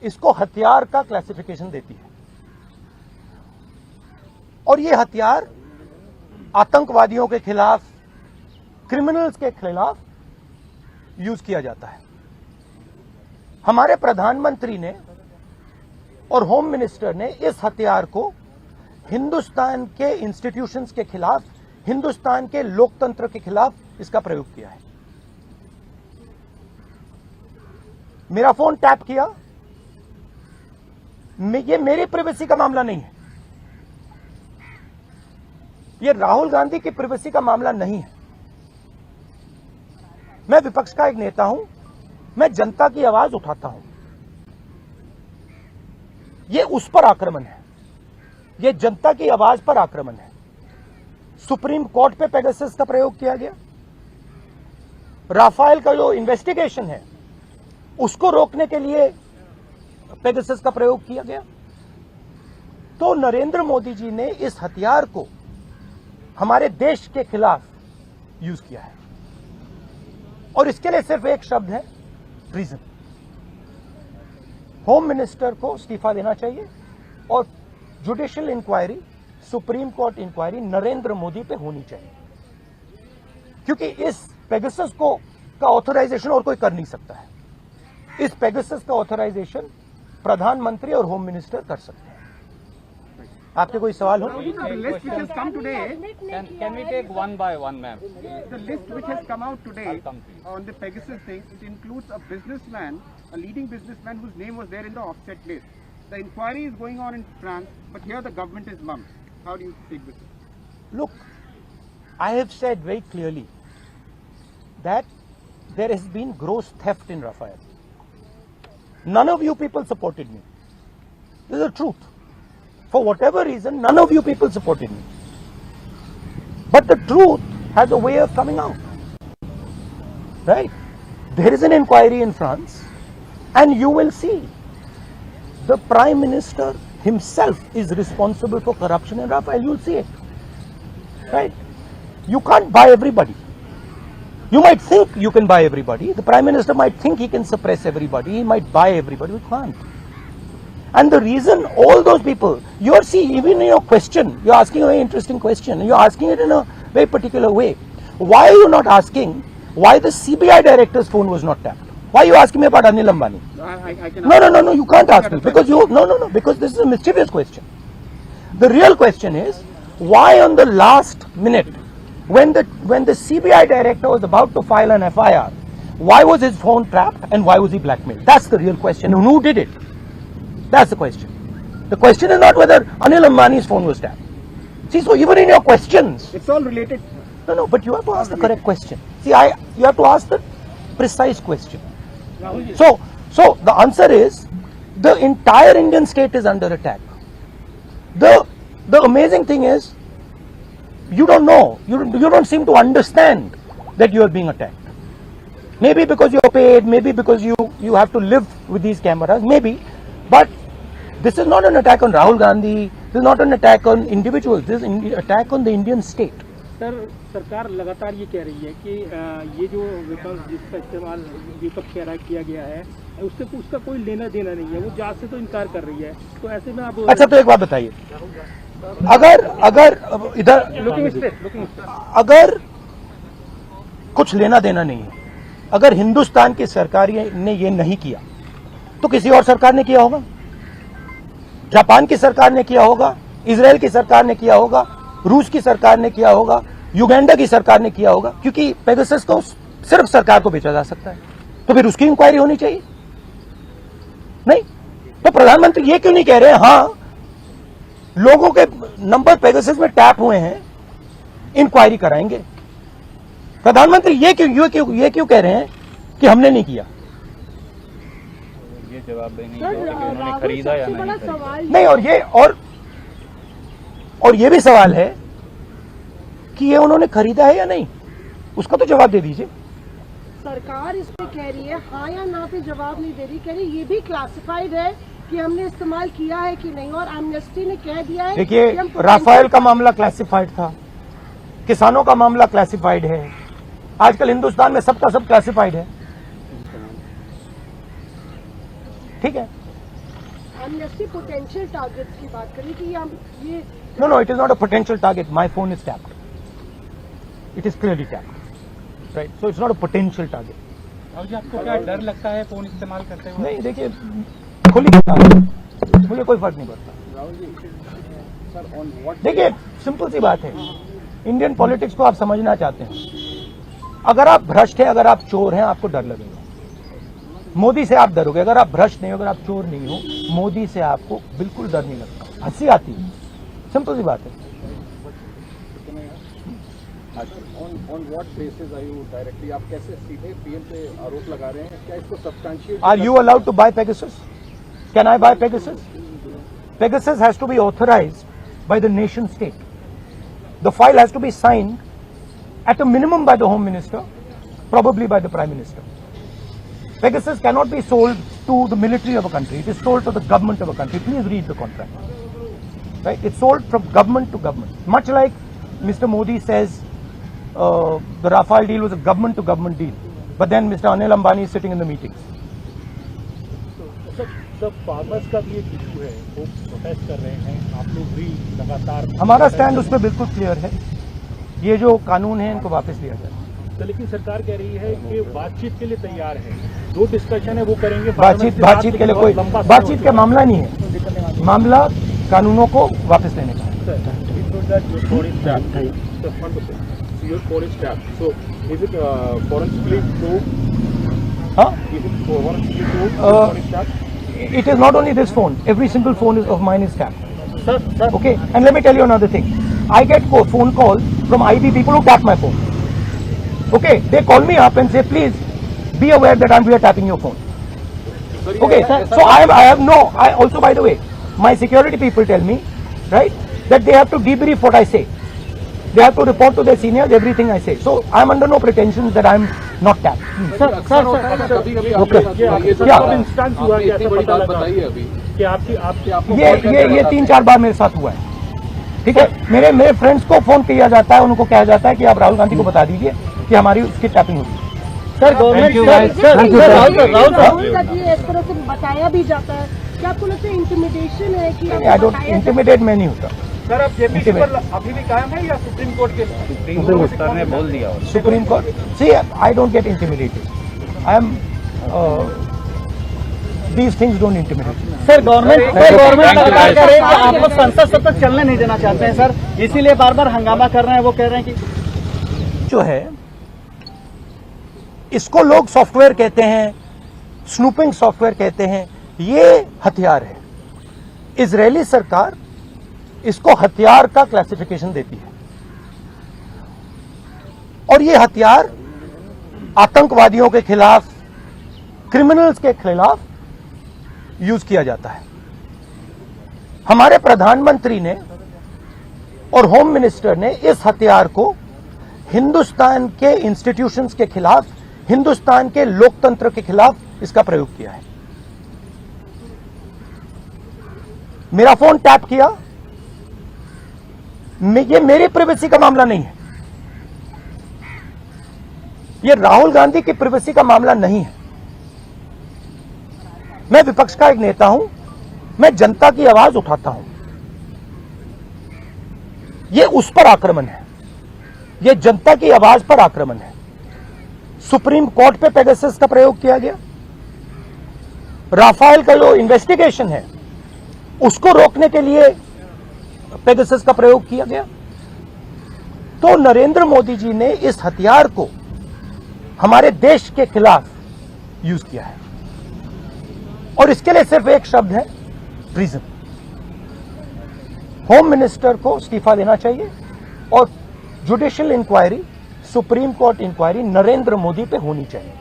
इसको हथियार का क्लासिफिकेशन देती है और ये हथियार आतंकवादियों के खिलाफ, क्रिमिनल्स के खिलाफ यूज किया जाता है। हमारे प्रधानमंत्री ने और होम मिनिस्टर ने इस हथियार को हिंदुस्तान के इंस्टीट्यूशंस के खिलाफ, हिंदुस्तान के लोकतंत्र के खिलाफ इसका प्रयोग किया है। मेरा फोन टैप किया, ये मेरी प्राइवेसी का मामला नहीं है, ये राहुल गांधी की प्राइवेसी का मामला नहीं है। मैं विपक्ष का एक नेता हूं, मैं जनता की आवाज उठाता हूं। ये उस पर आक्रमण है, ये जनता की आवाज पर आक्रमण है। सुप्रीम कोर्ट पे पेगासस का प्रयोग किया गया, राफेल का जो इन्वेस्टिगेशन है उसको रोकने के लिए पेगासस का प्रयोग किया गया। तो नरेंद्र मोदी जी ने इस हथियार को हमारे देश के खिलाफ यूज किया है और इसके लिए सिर्फ एक शब्द है, ट्रीजन। होम मिनिस्टर को इस्तीफा देना चाहिए और judicial inquiry, supreme court inquiry Narendra Modi पे होनी चाहिए, क्योंकि इस पेगासस को का ऑथराइजेशन और कोई कर नहीं सकता है। इस पेगासस का ऑथराइजेशन प्रधानमंत्री और होम मिनिस्टर कर सकते हैं। आपके कोई सवाल हो? The list which has come today, Can we take one by one, ma'am? the list which has come out today on the Pegasus thing, it includes a businessman, a leading businessman whose name was there in the offset list. The inquiry is going on in France, but here the government is mum. How do you take this? Look, I have said very clearly that there has been gross theft in Rafael. None of you people supported me. This is the truth. For whatever reason, none of you people supported me. But the truth has a way of coming out. Right? There is an inquiry in France, and you will see the Prime Minister himself is responsible for corruption in Rafael. You'll see it. Right? You can't buy everybody. You might think you can buy everybody. The Prime Minister might think he can suppress everybody. He might buy everybody. We can't. And the reason all those people, you're seeing, even in your question, you're asking a very interesting question. You're asking it in a very particular way. Why are you not asking why the CBI director's phone was not tapped? Why are you asking me about Anil Ambani? I can No, you can't ask me because no, because this is a mischievous question. The real question is, why on the last minute, when the CBI director was about to file an FIR, why was his phone tapped and why was he blackmailed? That's the real question. And who did it? That's the question. The question is not whether Anil Ambani's phone was tapped. See, so even in your questions, It's all related. no, but you have to ask the correct question. See, you have to ask the precise question. So the answer is, the entire Indian state is under attack. The amazing thing is, you don't know, you don't seem to understand that you are being attacked. Maybe because you're paid, maybe because you have to live with these cameras, maybe, but this is not an attack on Rahul Gandhi, this is not an attack on individuals, this is an attack on the Indian state. Sir, सरकार लगातार ये कह रही है कि ये जो विपक्ष जिसका इस्तेमाल विपक्ष कह रहा किया गया है उसका कोई लेना देना नहीं है, वो जांच से तो इनकार कर रही है। तो ऐसे में आप अच्छा, तो एक बात बताइए, अगर इधर अगर कुछ लेना देना नहीं है, अगर हिंदुस्तान की सरकार ने ये नहीं किया तो किसी और सरकार ने किया होगा, जापान की सरकार ने किया होगा, इजराइल की सरकार ने किया होगा, रूस की सरकार ने किया होगा, युगांडा की सरकार ने किया होगा, क्योंकि पेगासस को सिर्फ सरकार को बेचा जा सकता है, तो फिर उसकी इंक्वायरी होनी चाहिए। नहीं तो प्रधानमंत्री ये क्यों नहीं कह रहे हैं, हाँ लोगों के नंबर पेगासस में टैप हुए हैं, इंक्वायरी कराएंगे। प्रधानमंत्री ये क्यों कह रहे हैं कि हमने नहीं किया? ये जवाब देने कि उन्होंने खरीदा या नहीं खरीदा। नहीं, और ये भी सवाल है कि ये उन्होंने खरीदा है या नहीं, उसका तो जवाब दे दीजिए। सरकार इस पे कह रही है हाँ या ना पे जवाब नहीं दे रही, कह रही ये भी क्लासिफाइड है कि हमने इस्तेमाल किया है कि नहीं, और एमनेस्टी ने कह दिया है। देखिए, राफेल का मामला क्लासिफाइड था, किसानों का मामला क्लासिफाइड है, आजकल हिंदुस्तान में सबका सब क्लासिफाइड है, ठीक है। एमनेस्टी पोटेंशियल टारगेट्स की बात करें कि हम ये No, it is not a potential target. My phone is tapped. It is clearly tapped. Right? So it's not a potential target. और जी आपको क्या डर लगता है फोन इस्तेमाल करते हुए? नहीं, देखिए खुली बता रहा हूं, मुझे कोई फर्क नहीं पड़ता। देखिए सिंपल सी बात है, इंडियन पॉलिटिक्स को आप समझना चाहते हैं, अगर आप भ्रष्ट हैं, अगर आप चोर हैं, आपको डर लगेगा। मोदी से आप डरोगे, अगर आप भ्रष्ट नहीं हो, अगर आप चोर नहीं हो, मोदी से आपको बिल्कुल डर नहीं लगता, हंसी आती है। सिंपल सी बात है। On what basis are you directly, आप कैसे सीधे पीएम पे आरोप लगा रहे हैं? क्या इसको substantiate? Are you allowed to buy Pegasus? Can I buy Pegasus? Pegasus has to be authorized by the nation state. The file has to be signed at a minimum by the Home Minister, probably by the Prime Minister. Pegasus cannot be sold to the military of a country. It is sold to the government of a country. Please read the contract. Right? It's sold from government to government. Much like Mr. Modi says the Rafale deal was a government to government deal. But then Mr. Anil Ambani is sitting in the meetings. सब farmers का भी एक issue है, वो protest कर रहे हैं, आप लोग भी लगातार। हमारा स्टैंड उस पर बिल्कुल क्लियर है, ये जो कानून है इनको वापस लिया जाए। तो लेकिन सरकार कह रही है कि बातचीत के लिए तैयार है, जो डिस्कशन है वो करेंगे। बातचीत के लिए कोई बातचीत का मामला नहीं है, मामला कानूनों को वापस लेने का है। Your phone is tapped. So is it forensically proved? Huh? Is it forensically proved? Uh, Phone is tapped? It is not only this phone. Every single phone of mine is tapped. Sir Okay, and let me tell you another thing. I get phone calls from IB people who tap my phone. Okay, they call me up and say, please be aware that we are tapping your phone. Okay, so I have no. I also, by the way, my security people tell me, right, that they have to debrief what I say. They have to report to their seniors everything I say. So I am under no pretensions that I am not tapped. Sir कभी-कभी Okay. क्या instance हुआ कि ऐसी बड़ी बात बताइए अभी कि आपकी ये 3-4 बार मेरे साथ हुआ है। ठीक है, मेरे फ्रेंड्स को फोन किया जाता है, उनको कहा जाता है कि आप राहुल गांधी को बता दीजिए कि हमारी उसकी टैपिंग होगी। सर गवर्नमेंट राहुल गांधी इस तरह से बताया भी जाता है, क्या आपको लगता है इंटिमिडेशन है कि आई डोंट इंटिमिडेट, मैं नहीं होता। सर अब जेपीसी पर अभी भी कायम है या सुप्रीम कोर्ट के? सर ने बोल दिया। Supreme court, see I don't get intimidated, I am these things don't intimidate. Sir government लगातार कह रही है कि आपको संसद सत्र चलने नहीं देना चाहते हैं सर, इसीलिए बार बार हंगामा कर रहे हैं। वो कह रहे हैं कि जो है इसको लोग सॉफ्टवेयर कहते हैं, स्नूपिंग सॉफ्टवेयर कहते हैं, ये हथियार है। इजरायली सरकार इसको हथियार का क्लासिफिकेशन देती है और ये हथियार आतंकवादियों के खिलाफ, क्रिमिनल्स के खिलाफ यूज किया जाता है। हमारे प्रधानमंत्री ने और होम मिनिस्टर ने इस हथियार को हिंदुस्तान के इंस्टीट्यूशंस के खिलाफ, हिंदुस्तान के लोकतंत्र के खिलाफ इसका प्रयोग किया है। मेरा फोन टैप किया, ये मेरी प्राइवेसी का मामला नहीं है, ये राहुल गांधी की प्राइवेसी का मामला नहीं है। मैं विपक्ष का एक नेता हूं, मैं जनता की आवाज उठाता हूं। ये उस पर आक्रमण है, ये जनता की आवाज पर आक्रमण है। सुप्रीम कोर्ट पे पेगासस का प्रयोग किया गया, राफेल का जो इन्वेस्टिगेशन है उसको रोकने के लिए पेगासस का प्रयोग किया गया। तो नरेंद्र मोदी जी ने इस हथियार को हमारे देश के खिलाफ यूज किया है और इसके लिए सिर्फ एक शब्द है, ट्रीजन। होम मिनिस्टर को इस्तीफा देना चाहिए और judicial inquiry, supreme court inquiry Narendra Modi पे होनी चाहिए,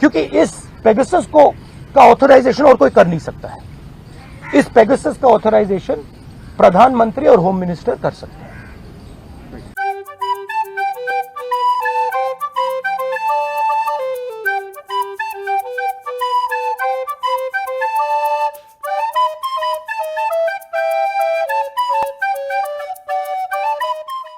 क्योंकि इस पेगासस को का ऑथराइजेशन और कोई कर नहीं सकता है। इस पेगासस का ऑथराइजेशन प्रधानमंत्री और होम मिनिस्टर कर सकते हैं।